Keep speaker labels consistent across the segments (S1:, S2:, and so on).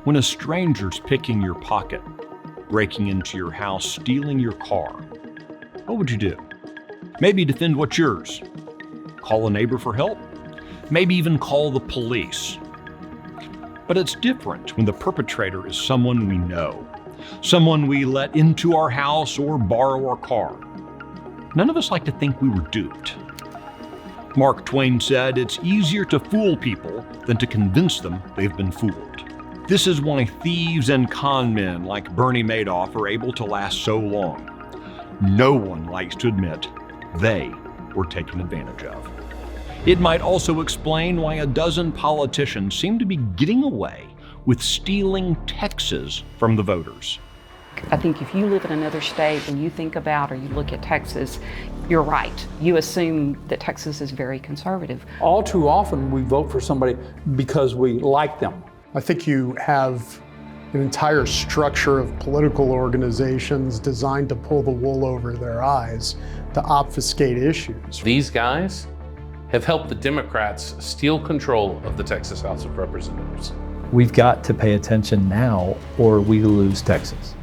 S1: When a stranger's picking your pocket, breaking into your house, stealing your car, what would you do? Maybe defend what's yours. Call a neighbor for help. Maybe even call the police. But it's different when the perpetrator is someone we know, someone we let into our house or borrow our car. None of us like to think we were duped. Mark Twain said, "It's easier to fool people than to convince them they've been fooled." This is why thieves and con men like Bernie Madoff are able to last so long. No one likes to admit they were taken advantage of. It might also explain why a dozen politicians seem to be getting away with stealing Texas from the voters.
S2: I think if you live in another state and you think about or you look at Texas, you're right. You assume that Texas is very conservative.
S3: All too often we vote for somebody because we like them.
S4: I think you have an entire structure of political organizations designed to pull the wool over their eyes, to obfuscate issues.
S5: These guys have helped the Democrats steal control of the Texas House of Representatives.
S6: We've got to pay attention now or we lose Texas.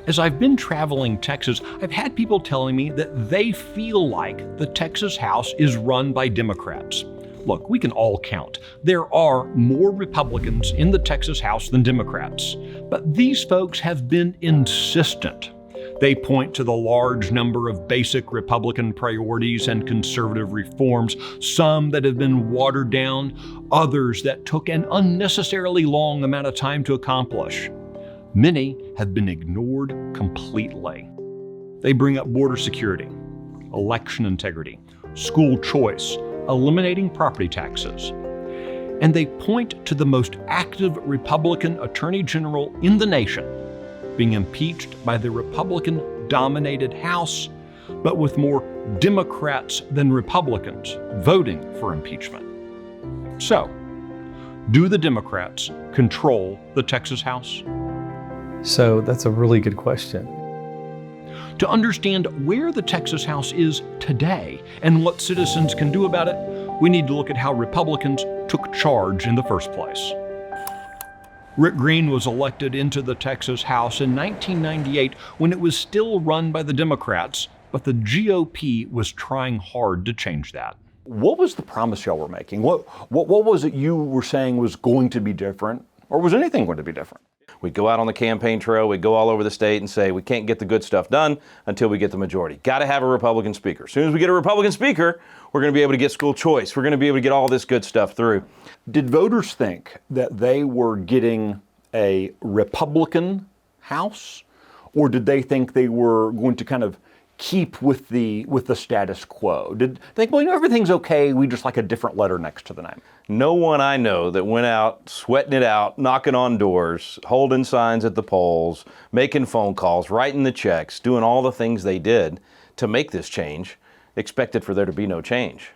S1: As I've been traveling Texas, I've had people telling me that they feel like the Texas House is run by Democrats. Look, we can all count. There are more Republicans in the Texas House than Democrats, but these folks have been insistent. They point to the large number of basic Republican priorities and conservative reforms, some that have been watered down, others that took an unnecessarily long amount of time to accomplish. Many have been ignored completely. They bring up border security, election integrity, school choice, eliminating property taxes. And they point to the most active Republican Attorney General in the nation being impeached by the Republican-dominated House, but with more Democrats than Republicans voting for impeachment. So, do the Democrats control the Texas House?
S6: So that's a really good question.
S1: To understand where the Texas House is today and what citizens can do about it, we need to look at how Republicans took charge in the first place. Rick Green was elected into the Texas House in 1998 when it was still run by the Democrats, but the GOP was trying hard to change that.
S7: What was the promise y'all were making? What was it you were saying was going to be different? Or was anything going to be different?
S8: We'd go out on the campaign trail, we'd go all over the state and say, we can't get the good stuff done until we get the majority. Got to have a Republican speaker. As soon as we get a Republican speaker, we're going to be able to get school choice. We're going to be able to get all this good stuff through.
S7: Did voters think that they were getting a Republican House? Or did they think they were going to kind of keep with the status quo? Did they think, well, you know, everything's okay, we just like a different letter next to the name?
S8: No one I know that went out sweating it out, knocking on doors, holding signs at the polls, making phone calls, writing the checks, doing all the things they did to make this change, expected for there to be no change.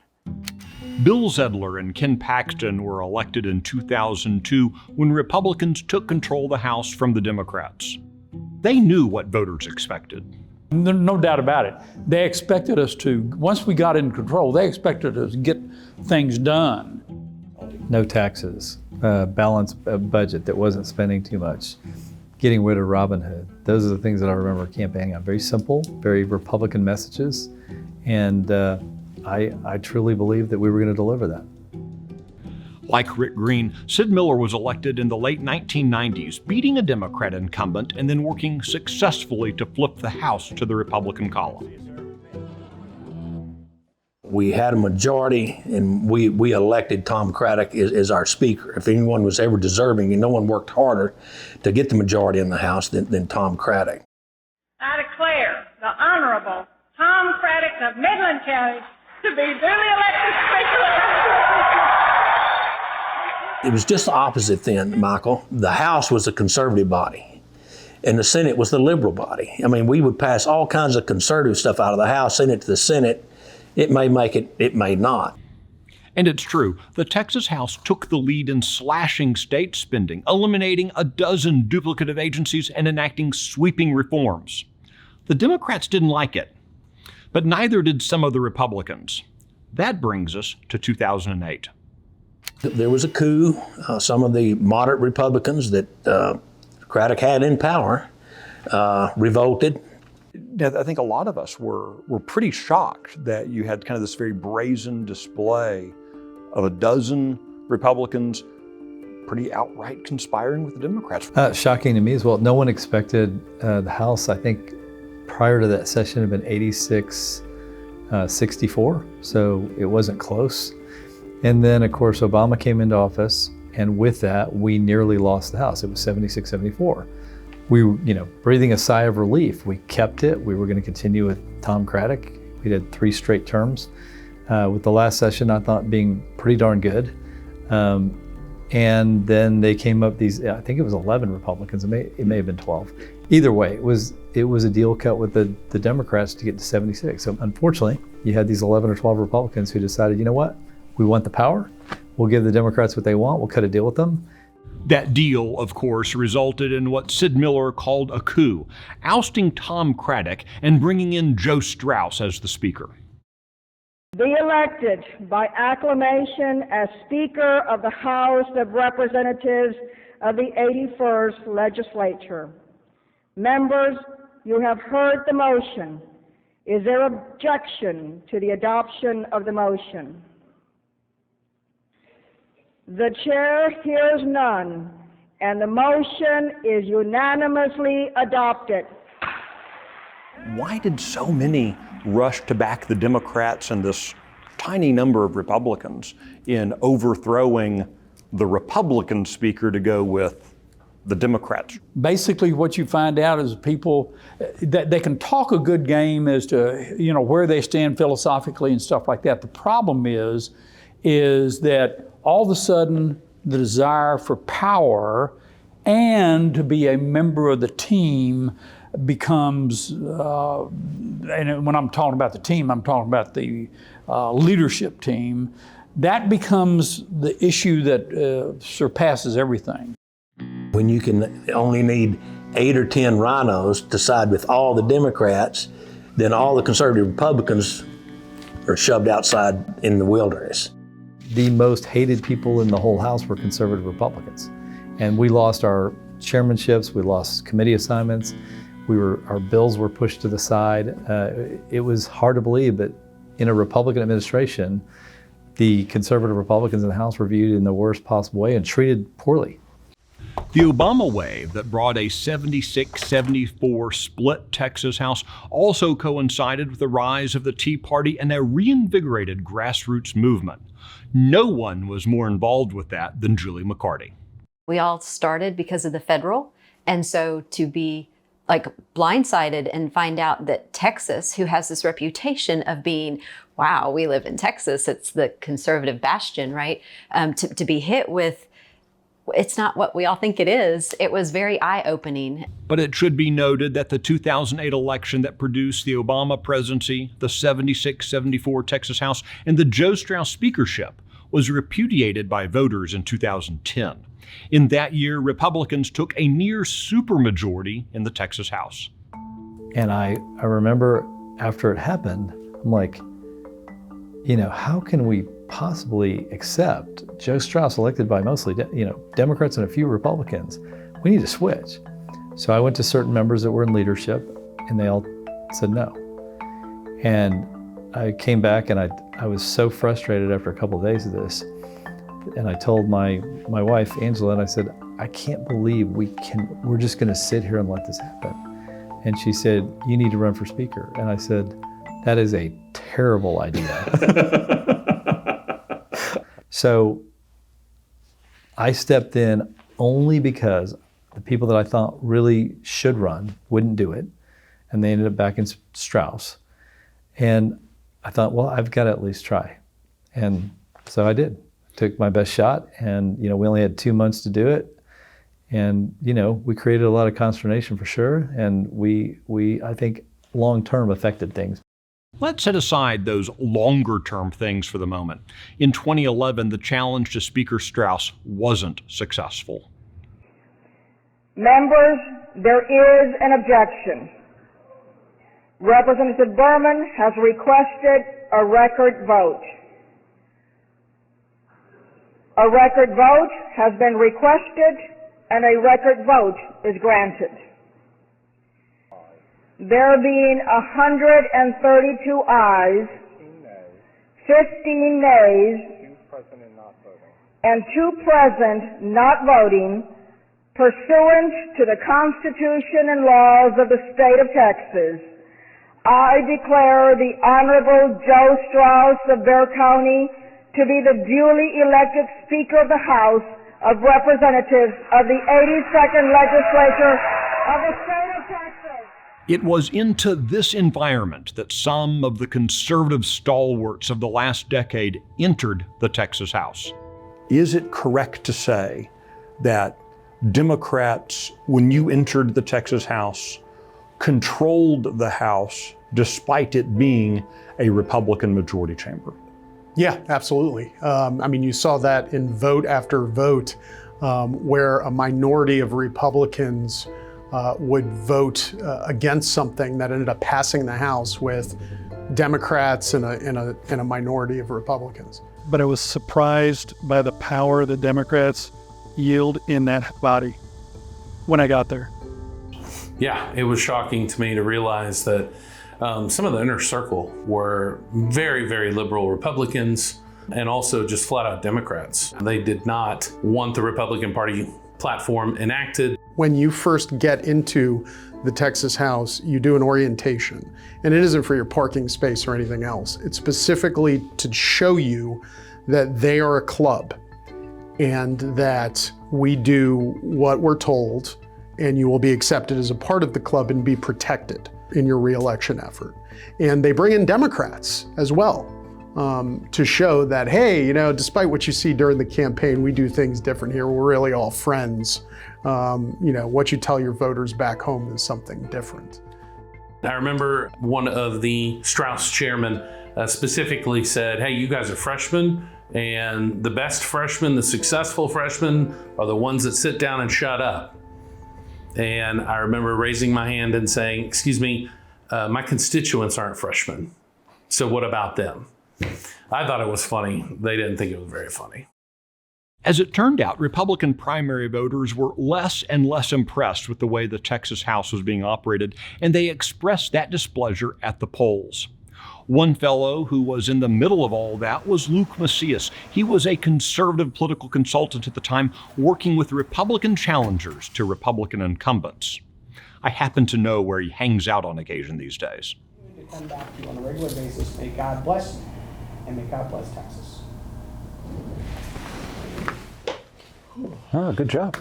S1: Bill Zedler and Ken Paxton were elected in 2002 when Republicans took control of the House from the Democrats. They knew what voters expected.
S3: No doubt about it. They expected us to, once we got in control, they expected us to get things done.
S6: No taxes, balanced budget that wasn't spending too much, getting rid of Robin Hood. Those are the things that I remember campaigning on. Very simple, very Republican messages, and I truly believe that we were going to deliver that.
S1: Like Rick Green, Sid Miller was elected in the late 1990s, beating a Democrat incumbent and then working successfully to flip the House to the Republican column.
S9: We had a majority, and we elected Tom Craddock as our speaker. If anyone was ever deserving, and no one worked harder to get the majority in the House than Tom Craddock.
S10: I declare the Honorable Tom Craddock of Midland County to be duly elected Speaker of the House.
S9: It was just the opposite then, Michael. The House was a conservative body, and the Senate was the liberal body. I mean, we would pass all kinds of conservative stuff out of the House, send it to the Senate. It may make it, it may not.
S1: And it's true, the Texas House took the lead in slashing state spending, eliminating a dozen duplicative agencies, and enacting sweeping reforms. The Democrats didn't like it. But neither did some of the Republicans. That brings us to 2008.
S9: There was a coup. Some of the moderate Republicans that Craddock had in power revolted.
S7: I think a lot of us were pretty shocked that you had kind of this very brazen display of a dozen Republicans pretty outright conspiring with the Democrats.
S6: Shocking to me as well. No one expected the House, I think, prior to that session had been 86-64, so it wasn't close. And then, of course, Obama came into office, and with that, we nearly lost the House. It was 76-74. We were, breathing a sigh of relief. We kept it. We were going to continue with Tom Craddock. We did 3 straight terms. With the last session, I thought being pretty darn good. And then they came up I think it was 11 Republicans. It may have been 12. Either way, it was a deal cut with the Democrats to get to 76. So unfortunately, you had these 11 or 12 Republicans who decided, you know what? We want the power. We'll give the Democrats what they want. We'll cut a deal with them.
S1: That deal, of course, resulted in what Sid Miller called a coup, ousting Tom Craddock and bringing in Joe Strauss as the Speaker.
S10: Be elected by acclamation as Speaker of the House of Representatives of the 81st Legislature. Members, you have heard the motion. Is there objection to the adoption of the motion? The chair hears none, and the motion is unanimously adopted.
S7: Why did so many rush to back the Democrats and this tiny number of Republicans in overthrowing the Republican Speaker to go with the Democrats?
S3: Basically, what you find out is people that they can talk a good game as to where they stand philosophically and stuff like that. The problem is that all of a sudden the desire for power and to be a member of the team becomes, and when I'm talking about the team, I'm talking about the leadership team. That becomes the issue that surpasses everything.
S9: When you can only need 8 or 10 rhinos to side with all the Democrats, then all the conservative Republicans are shoved outside in the wilderness.
S6: The most hated people in the whole House were conservative Republicans. And we lost our chairmanships, we lost committee assignments, our bills were pushed to the side. It was hard to believe that in a Republican administration, the conservative Republicans in the House were viewed in the worst possible way and treated poorly.
S1: The Obama wave that brought a 76-74 split Texas House also coincided with the rise of the Tea Party and a reinvigorated grassroots movement. No one was more involved with that than Julie McCarty.
S11: We all started because of the federal, and so to be blindsided and find out that Texas, who has this reputation of being, wow, we live in Texas, it's the conservative bastion, right? To be hit with, it's not what we all think it is. It was very eye-opening.
S1: But it should be noted that the 2008 election that produced the Obama presidency, the 76-74 Texas House, and the Joe Strauss speakership was repudiated by voters in 2010. In that year, Republicans took a near supermajority in the Texas House.
S6: And I remember after it happened, I'm like, how can we possibly accept Joe Strauss elected by mostly, Democrats and a few Republicans? We need to switch. So I went to certain members that were in leadership, and they all said no. And I came back, and I was so frustrated after a couple of days of this. And I told my wife, Angela, and I said, I can't believe we're just gonna sit here and let this happen. And she said, you need to run for speaker. And I said, that is a terrible idea. So I stepped in only because the people that I thought really should run wouldn't do it. And they ended up backing Strauss. And I thought, well, I've got to at least try. And so I did. Took my best shot, and we only had 2 months to do it. And we created a lot of consternation for sure. And we I think long-term affected things.
S1: Let's set aside those longer-term things for the moment. In 2011, the challenge to Speaker Strauss wasn't successful.
S10: Members, there is an objection. Representative Berman has requested a record vote. A record vote has been requested, and a record vote is granted. There being 132 ayes, 15 nays, and 2 present not voting, pursuant to the Constitution and laws of the state of Texas, I declare the Honorable Joe Strauss of Bexar County to be the duly elected Speaker of the House of Representatives of the 82nd Legislature of the state of Texas.
S1: It was into this environment that some of the conservative stalwarts of the last decade entered the Texas House.
S7: Is it correct to say that Democrats, when you entered the Texas House, controlled the House despite it being a Republican majority chamber?
S4: Yeah, absolutely. I mean, you saw that in vote after vote, where a minority of Republicans would vote against something that ended up passing the House with Democrats and a minority of Republicans.
S12: But I was surprised by the power the Democrats yield in that body when I got there.
S5: Yeah, it was shocking to me to realize that some of the inner circle were very, very liberal Republicans and also just flat out Democrats. They did not want the Republican Party platform enacted.
S4: When you first get into the Texas House, you do an orientation, and it isn't for your parking space or anything else. It's specifically to show you that they are a club and that we do what we're told, and you will be accepted as a part of the club and be protected in your reelection effort. And they bring in Democrats as well to show that, hey, you know, despite what you see during the campaign, we do things different here. We're really all friends. You know, what you tell your voters back home is something different.
S5: I remember one of the Strauss chairmen specifically said, hey, you guys are freshmen, and the best freshmen, the successful freshmen, are the ones that sit down and shut up. And I remember raising my hand and saying, excuse me, my constituents aren't freshmen, so what about them? I thought it was funny. They didn't think it was very funny.
S1: As it turned out, Republican primary voters were less and less impressed with the way the Texas House was being operated, and they expressed that displeasure at the polls. One fellow who was in the middle of all that was Luke Macias. He was a conservative political consultant at the time, working with Republican challengers to Republican incumbents. I happen to know where he hangs out on occasion these days.
S13: To come back to on a regular basis, may God bless you, and may God bless Texas.
S14: Oh, good job.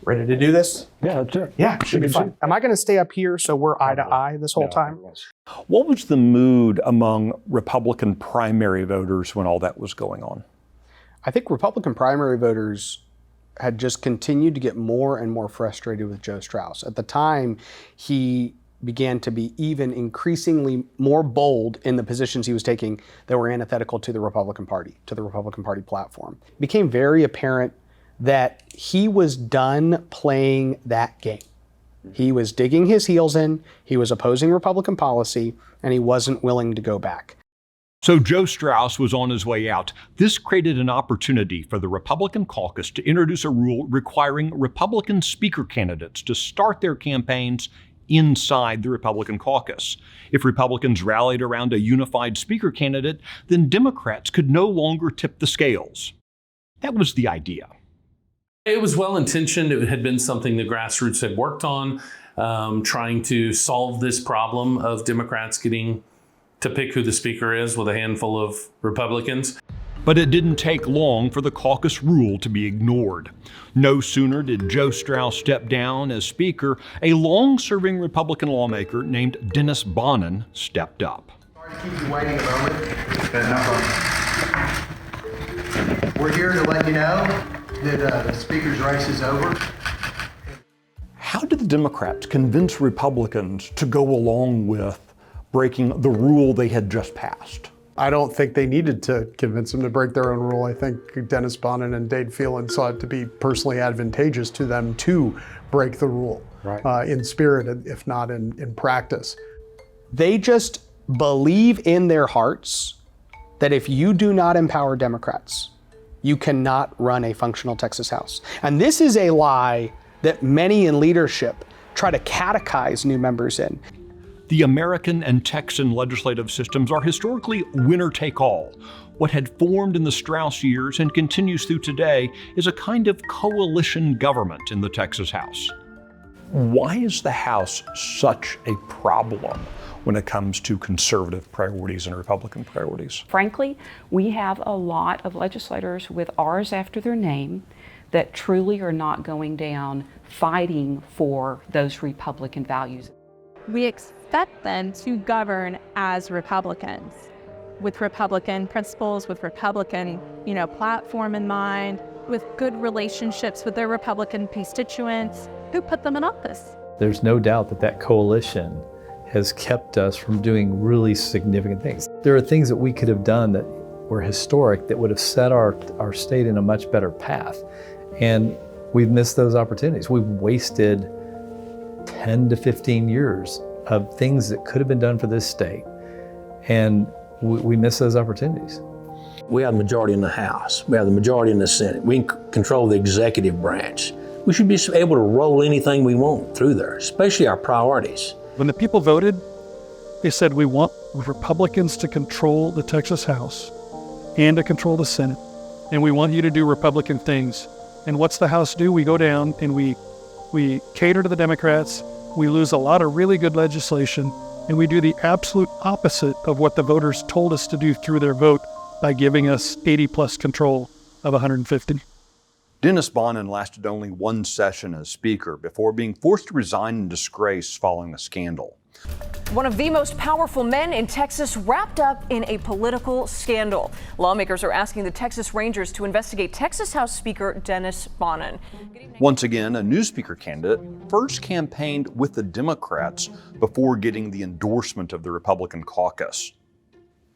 S13: Ready to do this?
S14: Yeah, let's do it.
S13: Yeah, should be fun. Am I going to stay up here so we're eye to eye this whole time?
S7: What was the mood among Republican primary voters when all that was going on?
S13: I think Republican primary voters had just continued to get more and more frustrated with Joe Strauss. At the time, he began to be even increasingly more bold in the positions he was taking that were antithetical to the Republican Party, to the Republican Party platform. It became very apparent that he was done playing that game. He was digging his heels in, he was opposing Republican policy, and he wasn't willing to go back.
S1: So Joe Strauss was on his way out. This created an opportunity for the Republican caucus to introduce a rule requiring Republican speaker candidates to start their campaigns inside the Republican caucus. If Republicans rallied around a unified speaker candidate, then Democrats could no longer tip the scales. That was the idea.
S5: It was well-intentioned. It had been something the grassroots had worked on, trying to solve this problem of Democrats getting to pick who the speaker is with a handful of Republicans.
S1: But it didn't take long for the caucus rule to be ignored. No sooner did Joe Strauss step down as Speaker, a long-serving Republican lawmaker named Dennis Bonnen stepped up.
S15: Sorry to keep you waiting a moment. We're here to let you know that the Speaker's race is over.
S7: How did the Democrats convince Republicans to go along with breaking the rule they had just passed?
S4: I don't think they needed to convince them to break their own rule. I think Dennis Bonnen and Dade Phelan saw it to be personally advantageous to them to break the rule, in spirit, if not in practice.
S13: They just believe in their hearts that if you do not empower Democrats, you cannot run a functional Texas House. And this is a lie that many in leadership try to catechize new members in.
S1: The American and Texan legislative systems are historically winner-take-all. What had formed in the Strauss years and continues through today is a kind of coalition government in the Texas House. Why is the House such a problem when it comes to conservative priorities and Republican priorities?
S2: Frankly, we have a lot of legislators with R's after their name that truly are not going down fighting for those Republican values.
S16: We expect them to govern as Republicans, with Republican principles, with Republican, platform in mind, with good relationships with their Republican constituents who put them in office.
S6: There's no doubt that that coalition has kept us from doing really significant things. There are things that we could have done that were historic that would have set our state in a much better path. And we've missed those opportunities. We've wasted 10 to 15 years of things that could have been done for this state. And we miss those opportunities.
S9: We have the majority in the House. We have the majority in the Senate. We can control the executive branch. We should be able to roll anything we want through there, especially our priorities.
S12: When the people voted, they said we want Republicans to control the Texas House and to control the Senate. And we want you to do Republican things. And what's the House do? We go down and we cater to the Democrats. We lose a lot of really good legislation. And we do the absolute opposite of what the voters told us to do through their vote by giving us 80+ control of 150.
S1: Dennis Bonnen lasted only one session as Speaker before being forced to resign in disgrace following a scandal.
S17: One of the most powerful men in Texas wrapped up in a political scandal. Lawmakers are asking the Texas Rangers to investigate Texas House Speaker Dennis Bonnen.
S1: Once again, a new Speaker candidate first campaigned with the Democrats before getting the endorsement of the Republican caucus.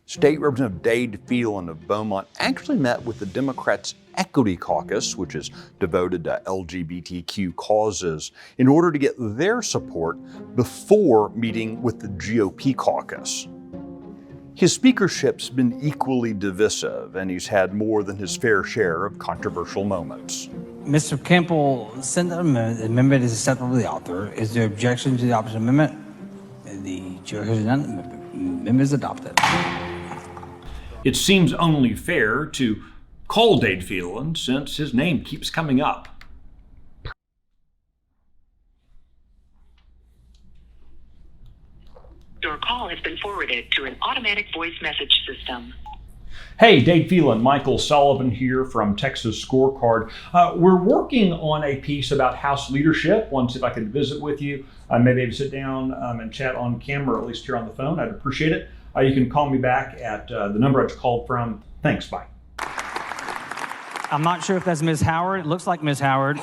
S1: State Representative Dade Phelan of Beaumont actually met with the Democrats' Equity Caucus, which is devoted to LGBTQ causes, in order to get their support before meeting with the GOP caucus. His speakership's been equally divisive, and he's had more than his fair share of controversial moments.
S18: Mr. Campbell sent an amendment. The amendment is acceptable to the author. Is there objection to the opposite amendment? The chair has none. The amendment is adopted.
S1: It seems only fair to call Dade Phelan since his name keeps coming up.
S19: Your call has been forwarded to an automatic voice message system.
S1: Hey, Dade Phelan, Michael Sullivan here from Texas Scorecard. We're working on a piece about House leadership. Wanted to see if I could visit with you, maybe sit down and chat on camera, or at least here on the phone. I'd appreciate it. You can call me back at the number I just called from. Thanks, bye.
S18: I'm not sure if that's Ms. Howard. It looks like Ms. Howard.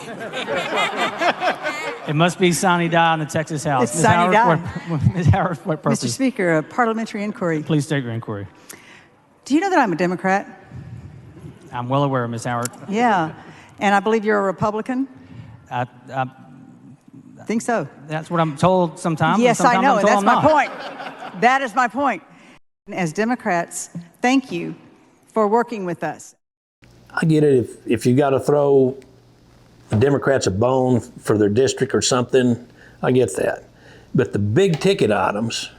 S18: It must be Sonny Dye in the Texas House.
S20: It's Sonny Dye.
S18: Ms. Howard, what purpose?
S20: Mr. Speaker, a parliamentary inquiry.
S18: Please state your inquiry.
S20: Do you know that I'm a Democrat?
S18: I'm well aware, Ms. Howard.
S20: Yeah, and I believe you're a Republican?
S18: I
S20: think so.
S18: That's what I'm told sometimes.
S20: Yes,
S18: sometimes
S20: I know, and that's my
S18: not.
S20: point. That is my point. As Democrats, thank you for working with us.
S9: I get it if you got to throw the Democrats a bone for their district or something, I get that. But the big ticket items,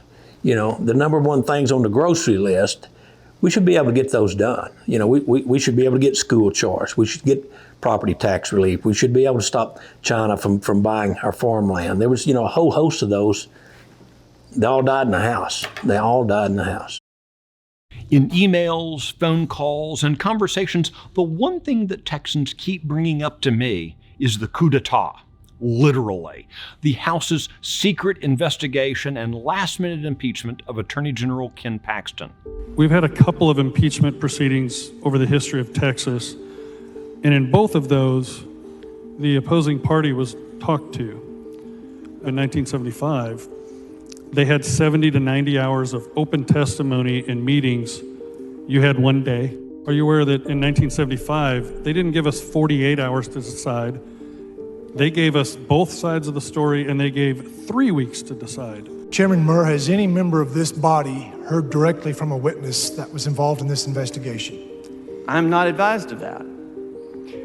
S9: the number one things on the grocery list, we should be able to get those done. We should be able to get school charts. We should get property tax relief. We should be able to stop China from buying our farmland. There was, a whole host of those. They all died in the House. They all died in the House.
S1: In emails, phone calls, and conversations, the one thing that Texans keep bringing up to me is the coup d'etat. Literally. The House's secret investigation and last-minute impeachment of Attorney General Ken Paxton.
S12: We've had a couple of impeachment proceedings over the history of Texas, and in both of those, the opposing party was talked to. In 1975, they had 70 to 90 hours of open testimony and meetings. You had one day. Are you aware that in 1975, they didn't give us 48 hours to decide? They gave us both sides of the story, and they gave 3 weeks to decide.
S21: Chairman Murr, has any member of this body heard directly from a witness that was involved in this investigation?
S22: I'm not advised of that.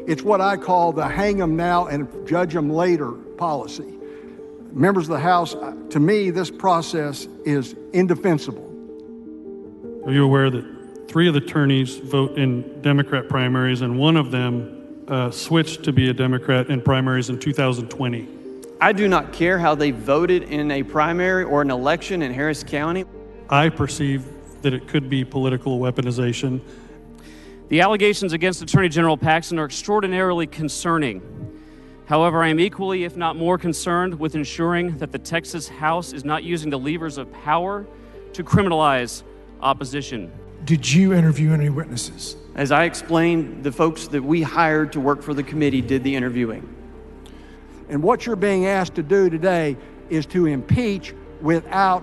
S23: It's what I call the hang 'em now and judge 'em later policy. Members of the House, to me, this process is indefensible.
S12: Are you aware that 3 of the attorneys vote in Democrat primaries and one of them switched to be a Democrat in primaries in 2020?
S22: I do not care how they voted in a primary or an election in Harris County.
S12: I perceive that it could be political weaponization.
S24: The allegations against Attorney General Paxton are extraordinarily concerning. However, I am equally, if not more, concerned with ensuring that the Texas House is not using the levers of power to criminalize opposition.
S21: Did you interview any witnesses?
S22: As I explained, the folks that we hired to work for the committee did the interviewing.
S23: And what you're being asked to do today is to impeach without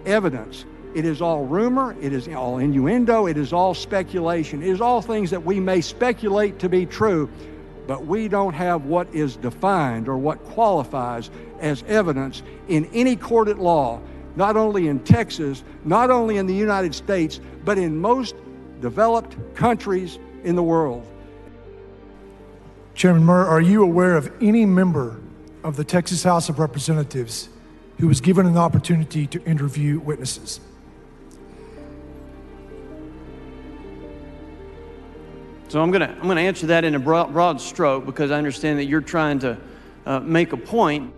S23: evidence. It is all rumor, it is all innuendo, it is all speculation, it is all things that we may speculate to be true, but we don't have what is defined or what qualifies as evidence in any court at law, not only in Texas, not only in the United States, but in most developed countries in the world.
S21: Chairman Murr, are you aware of any member of the Texas House of Representatives who was given an opportunity to interview witnesses?
S22: So I'm gonna answer that in a broad stroke because I understand that you're trying to make a point.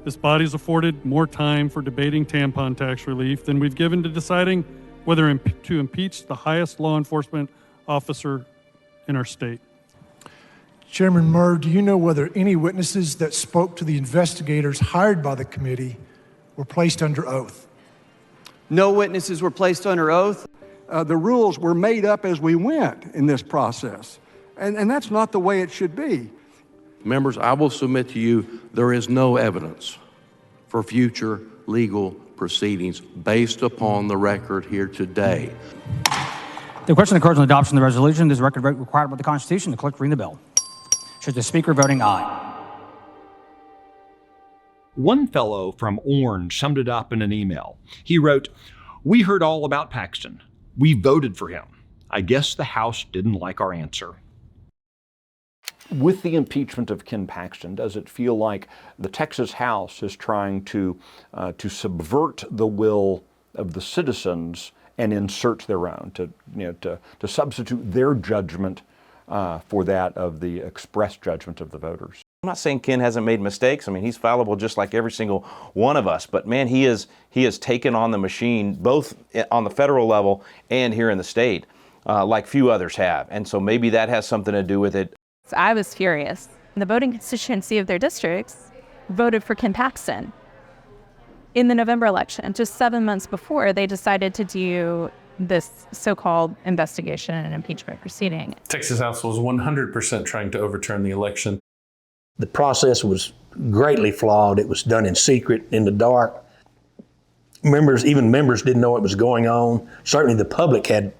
S12: This body is afforded more time for debating tampon tax relief than we've given to deciding whether to impeach the highest law enforcement officer in our state.
S21: Chairman Murr, do you know whether any witnesses that spoke to the investigators hired by the committee were placed under oath?
S22: No witnesses were placed under oath.
S23: The rules were made up as we went in this process, and that's not the way it should be.
S25: Members, I will submit to you there is no evidence for future legal proceedings based upon the record here today.
S18: The question occurs on adoption of the resolution. This record vote required by the Constitution. The clerk ring the bell. Should the Speaker voting aye?
S1: One fellow from Orange summed it up in an email. He wrote, "We heard all about Paxton. We voted for him. I guess the House didn't like our answer."
S7: With the impeachment of Ken Paxton, does it feel like the Texas House is trying to subvert the will of the citizens and insert their own, to substitute their judgment for that of the express judgment of the voters?
S8: I'm not saying Ken hasn't made mistakes. I mean, he's fallible just like every single one of us. But man, he has taken on the machine, both on the federal level and here in the state, like few others have. And so maybe that has something to do with it.
S16: So I was furious. The voting constituency of their districts voted for Ken Paxton in the November election. Just 7 months before, they decided to do this so-called investigation and impeachment proceeding.
S5: Texas House was 100% trying to overturn the election.
S9: The process was greatly flawed. It was done in secret, in the dark. Even members didn't know what was going on. Certainly the public had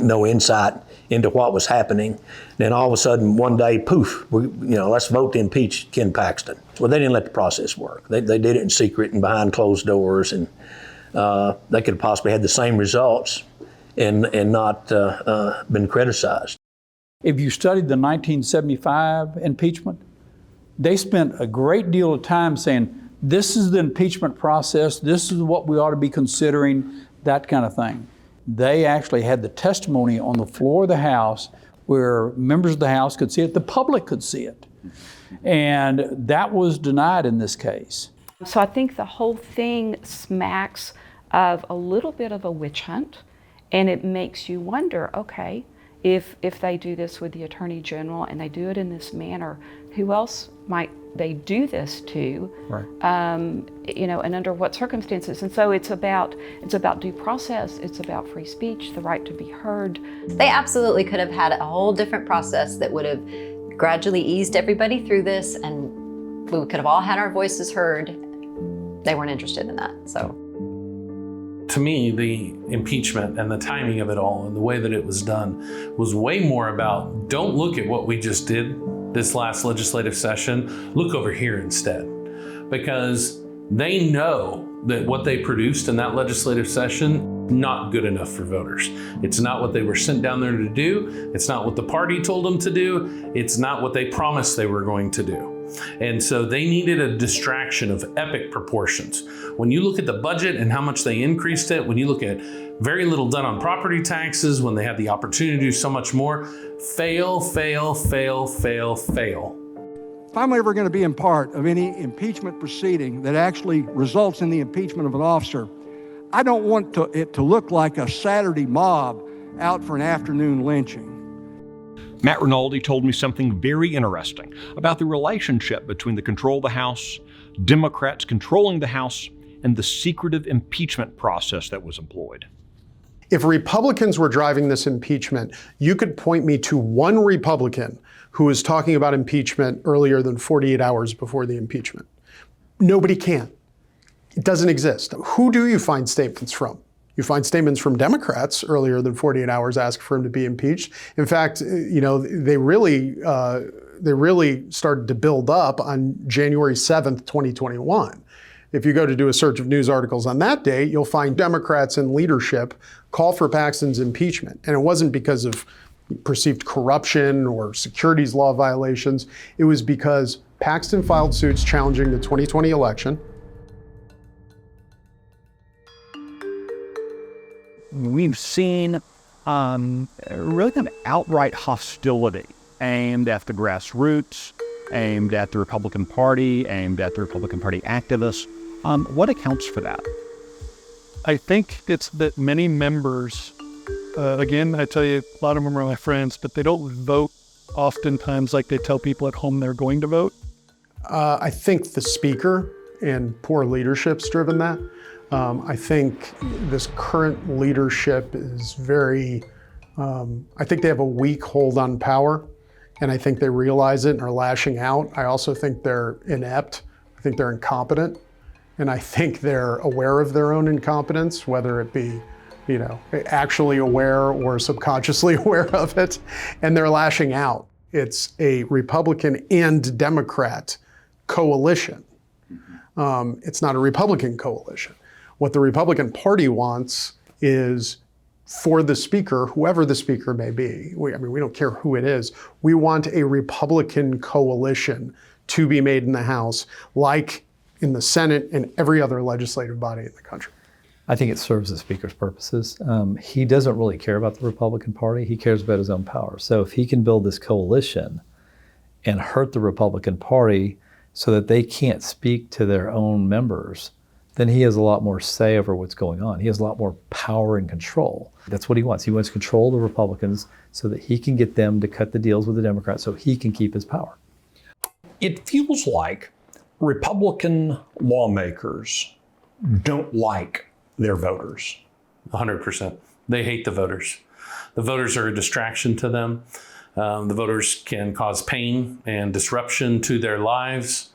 S9: no insight into what was happening. Then all of a sudden, one day, poof, let's vote to impeach Ken Paxton. Well, they didn't let the process work. They did it in secret and behind closed doors, and they could have possibly had the same results and not been criticized.
S3: If you studied the 1975 impeachment, they spent a great deal of time saying, this is the impeachment process, this is what we ought to be considering, that kind of thing. They actually had the testimony on the floor of the House where members of the House could see it, the public could see it. And that was denied in this case.
S2: So I think the whole thing smacks of a little bit of a witch hunt, and it makes you wonder, okay, if they do this with the Attorney General and they do it in this manner, who else might they do this to?
S3: Right.
S2: And under what circumstances? And so it's about due process. It's about free speech, the right to be heard.
S11: They absolutely could have had a whole different process that would have gradually eased everybody through this, and we could have all had our voices heard. They weren't interested in that, so.
S5: To me, the impeachment and the timing of it all and the way that it was done was way more about, don't look at what we just did this last legislative session, look over here instead. Because They know that what they produced in that legislative session, not good enough for voters. It's not what they were sent down there to do. It's not what the party told them to do. It's not what they promised they were going to do. And so they needed a distraction of epic proportions. When you look at the budget and how much they increased it, when you look at very little done on property taxes, when they had the opportunity to do so much more, fail, fail, fail, fail, fail.
S23: If I'm ever going to be in part of any impeachment proceeding that actually results in the impeachment of an officer, I don't want it to look like a Saturday mob out for an afternoon lynching.
S1: Matt Rinaldi told me something very interesting about the relationship between the control of the House, Democrats controlling the House, and the secretive impeachment process that was employed.
S4: If Republicans were driving this impeachment, you could point me to one Republican who was talking about impeachment earlier than 48 hours before the impeachment. Nobody can. It doesn't exist. Who do you find statements from? You find statements from Democrats earlier than 48 hours asking for him to be impeached. In fact, they really started to build up on January 7th, 2021. If you go to do a search of news articles on that day, you'll find Democrats in leadership call for Paxton's impeachment. And it wasn't because of perceived corruption or securities law violations. It was because Paxton filed suits challenging the 2020 election.
S10: We've seen really kind of outright hostility aimed at the grassroots, aimed at the Republican Party, aimed at the Republican Party activists. What accounts for that?
S12: I think it's that many members, again, I tell you, a lot of them are my friends, but they don't vote oftentimes like they tell people at home they're going to vote.
S4: I think the speaker and poor leadership's driven that. I think this current leadership is I think they have a weak hold on power, and I think they realize it and are lashing out. I also think they're inept. I think they're incompetent. And I think they're aware of their own incompetence, whether it be, actually aware or subconsciously aware of it, and they're lashing out. It's a Republican and Democrat coalition. It's not a Republican coalition. What the Republican Party wants is for the speaker, whoever the speaker may be, we don't care who it is, we want a Republican coalition to be made in the House, like in the Senate and every other legislative body in the country.
S6: I think it serves the speaker's purposes. He doesn't really care about the Republican Party. He cares about his own power. So if he can build this coalition and hurt the Republican Party so that they can't speak to their own members, then he has a lot more say over what's going on. He has a lot more power and control. That's what he wants. He wants to control the Republicans so that he can get them to cut the deals with the Democrats so he can keep his power.
S1: It feels like Republican lawmakers don't like their voters.
S5: 100%. They hate the voters. The voters are a distraction to them. The voters can cause pain and disruption to their lives.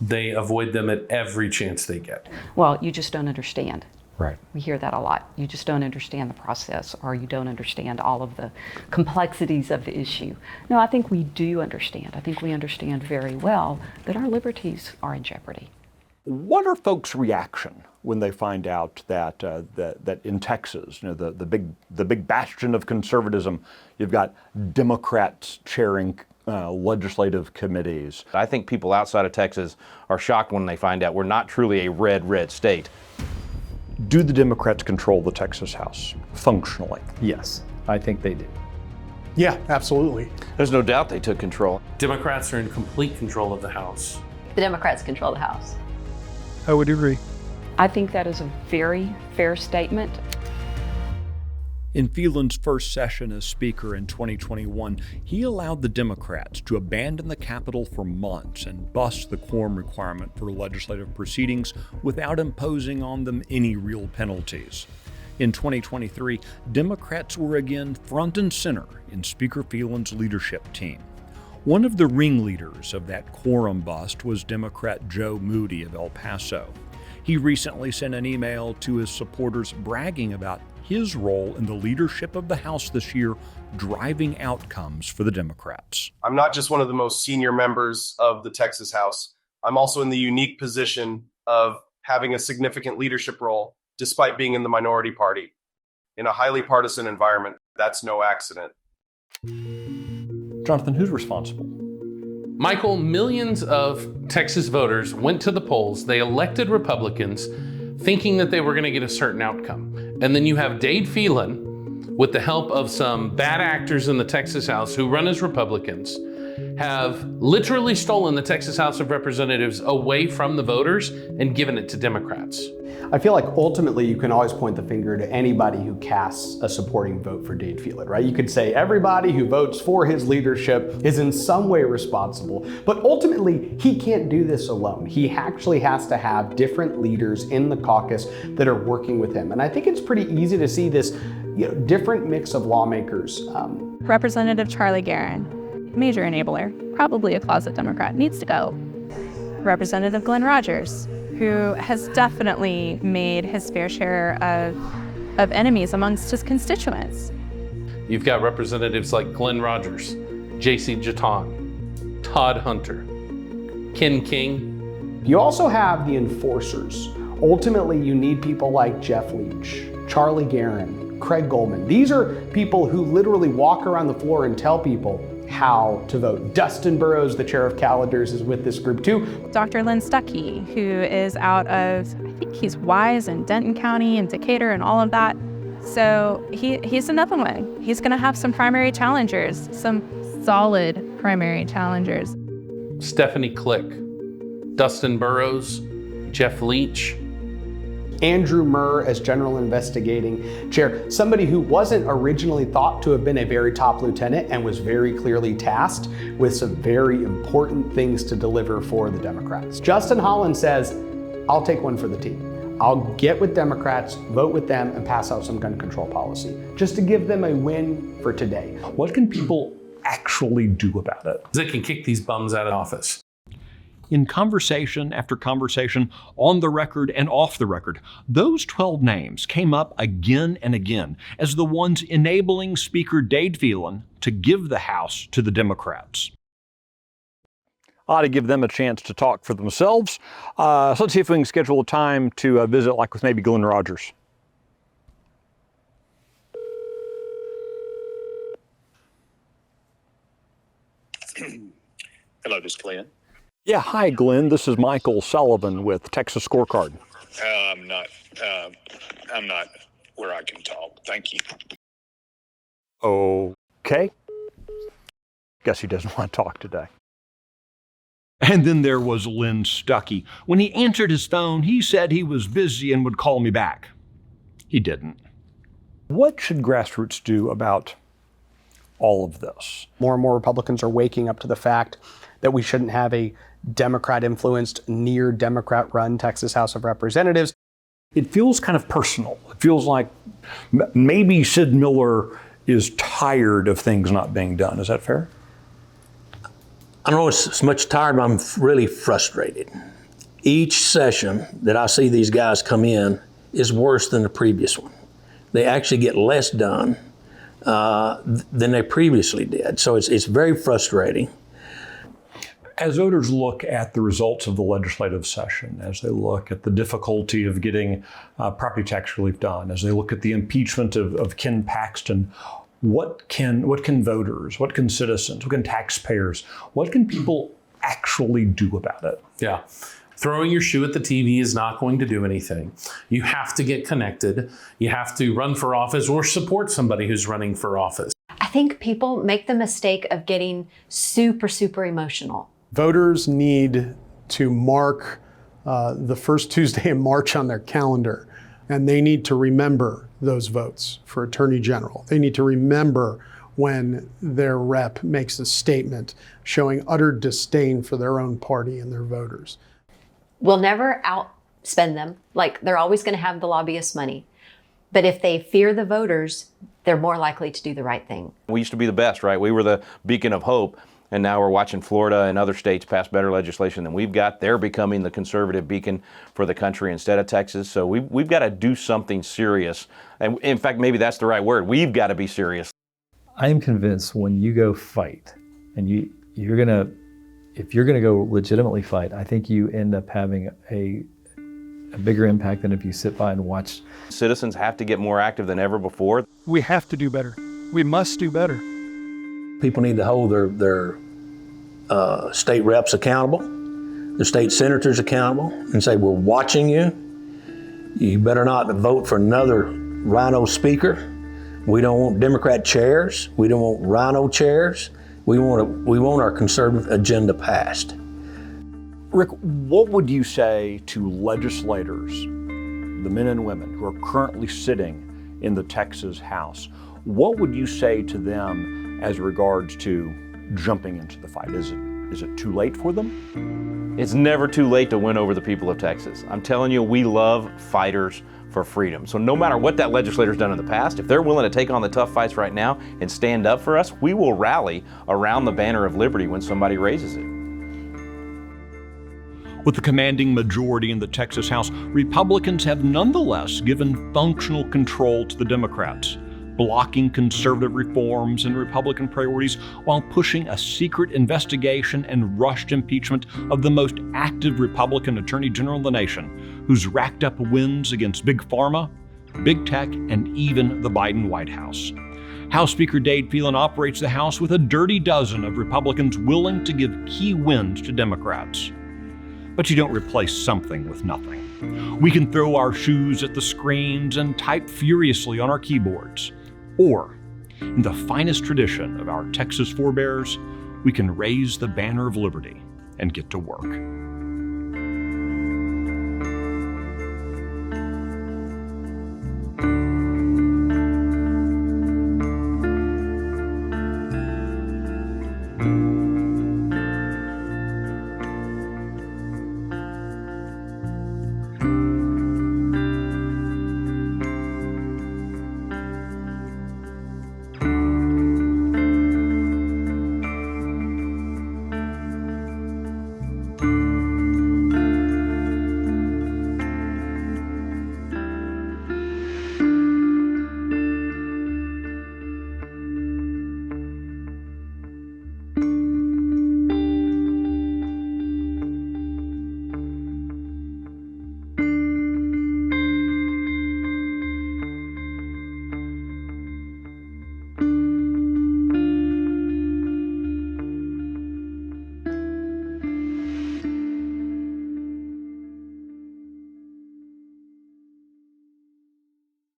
S5: They avoid them at every chance they get.
S2: Well, you just don't understand.
S1: Right.
S2: We hear that a lot. You just don't understand the process, or you don't understand all of the complexities of the issue. No, I think we do understand. I think we understand very well that our liberties are in jeopardy.
S7: What are folks' reaction when they find out that that in Texas, the big bastion of conservatism, you've got Democrats chairing legislative committees?
S8: I think people outside of Texas are shocked when they find out we're not truly a red state.
S7: Do the Democrats control the Texas House functionally?
S6: Yes, I think they do.
S4: Yeah, absolutely.
S8: There's no doubt they took control.
S5: Democrats are in complete control of the House.
S11: The Democrats control the House.
S12: I would agree.
S2: I think that is a very fair statement.
S1: In Phelan's first session as Speaker in 2021, he allowed the Democrats to abandon the Capitol for months and bust the quorum requirement for legislative proceedings without imposing on them any real penalties. In 2023, Democrats were again front and center in Speaker Phelan's leadership team. One of the ringleaders of that quorum bust was Democrat Joe Moody of El Paso. He recently sent an email to his supporters bragging about his role in the leadership of the House this year, driving outcomes for the Democrats.
S13: I'm not just one of the most senior members of the Texas House. I'm also in the unique position of having a significant leadership role despite being in the minority party. In a highly partisan environment, that's no accident.
S1: Jonathan, who's responsible?
S5: Michael, millions of Texas voters went to the polls. They elected Republicans thinking that they were going to get a certain outcome. And then you have Dade Phelan, with the help of some bad actors in the Texas House who run as Republicans, have literally stolen the Texas House of Representatives away from the voters and given it to Democrats.
S14: I feel like ultimately you can always point the finger to anybody who casts a supporting vote for Dade Phelan, right? You could say everybody who votes for his leadership is in some way responsible, but ultimately he can't do this alone. He actually has to have different leaders in the caucus that are working with him. And I think it's pretty easy to see this different mix of lawmakers.
S16: Representative Charlie Guerin, major enabler, probably a closet Democrat, needs to go. Representative Glenn Rogers, who has definitely made his fair share of enemies amongst his constituents.
S5: You've got representatives like Glenn Rogers, J.C. Jaton, Todd Hunter, Ken King.
S14: You also have the enforcers. Ultimately, you need people like Jeff Leach, Charlie Guerin, Craig Goldman. These are people who literally walk around the floor and tell people how to vote. Dustin Burrows, the chair of calendars, is with this group too.
S16: Dr. Lynn Stuckey, who is out of, I think he's Wise in Denton County and Decatur and all of that. So he's another one. He's gonna have some primary challengers, some solid primary challengers.
S5: Stephanie Click, Dustin Burrows, Jeff Leach,
S14: Andrew Murr as general investigating chair, somebody who wasn't originally thought to have been a very top lieutenant and was very clearly tasked with some very important things to deliver for the Democrats. Justin Holland says, I'll take one for the team. I'll get with Democrats, vote with them, and pass out some gun control policy, just to give them a win for today.
S1: What can people actually do about it?
S5: They can kick these bums out of office.
S1: In conversation after conversation, on the record and off the record, those 12 names came up again and again as the ones enabling Speaker Dade Phelan to give the House to the Democrats.
S7: Ought to give them a chance to talk for themselves. So let's see if we can schedule a time to visit, like with maybe Glenn Rogers.
S15: Hello, this is Glenn.
S7: Yeah, hi Glenn. This is Michael Sullivan with Texas Scorecard.
S15: I'm not where I can talk. Thank you.
S7: Okay. Guess he doesn't want to talk today.
S1: And then there was Lynn Stuckey. When he answered his phone, he said he was busy and would call me back. He didn't.
S7: What should grassroots do about all of this?
S14: More and more Republicans are waking up to the fact that we shouldn't have a Democrat-influenced, near Democrat-run Texas House of Representatives.
S7: It feels kind of personal. It feels like maybe Sid Miller is tired of things not being done. Is that fair?
S9: I don't know as much tired, but I'm really frustrated. Each session that I see these guys come in is worse than the previous one. They actually get less done than they previously did. So it's very frustrating.
S1: As voters look at the results of the legislative session, as they look at the difficulty of getting property tax relief done, as they look at the impeachment of Ken Paxton, what can voters, what can citizens, what can taxpayers, what can people actually do about it?
S5: Yeah. Throwing your shoe at the TV is not going to do anything. You have to get connected. You have to run for office or support somebody who's running for office.
S11: I think people make the mistake of getting super, super emotional.
S4: Voters need to mark the first Tuesday in March on their calendar, and they need to remember those votes for Attorney General. They need to remember when their rep makes a statement showing utter disdain for their own party and their voters.
S11: We'll never outspend them. Like, they're always going to have the lobbyist money. But if they fear the voters, they're more likely to do the right thing.
S8: We used to be the best, right? We were the beacon of hope. And now we're watching Florida and other states pass better legislation than we've got. They're becoming the conservative beacon for the country instead of Texas. So we've got to do something serious. And in fact, maybe that's the right word. We've got to be serious.
S6: I am convinced when you go fight and you're going to if you're going to go legitimately fight, I think you end up having a bigger impact than if you sit by and watch.
S8: Citizens have to get more active than ever before.
S12: We have to do better. We must do better.
S9: People need to hold their state reps accountable, their state senators accountable, and say, we're watching you. You better not vote for another rhino speaker. We don't want Democrat chairs. We don't want rhino chairs. We want our conservative agenda passed.
S7: Rick, what would you say to legislators, the men and women who are currently sitting in the Texas House? What would you say to them as regards to jumping into the fight? Is it too late for them?
S8: It's never too late to win over the people of Texas. I'm telling you, we love fighters for freedom. So no matter what that legislator's done in the past, if they're willing to take on the tough fights right now and stand up for us, we will rally around the banner of liberty when somebody raises it.
S1: With the commanding majority in the Texas House, Republicans have nonetheless given functional control to the Democrats, blocking conservative reforms and Republican priorities while pushing a secret investigation and rushed impeachment of the most active Republican Attorney General in the nation, who's racked up wins against Big Pharma, Big Tech, and even the Biden White House. House Speaker Dade Phelan operates the House with a dirty dozen of Republicans willing to give key wins to Democrats. But you don't replace something with nothing. We can throw our shoes at the screens and type furiously on our keyboards. Or, in the finest tradition of our Texas forebears, we can raise the banner of liberty and get to work.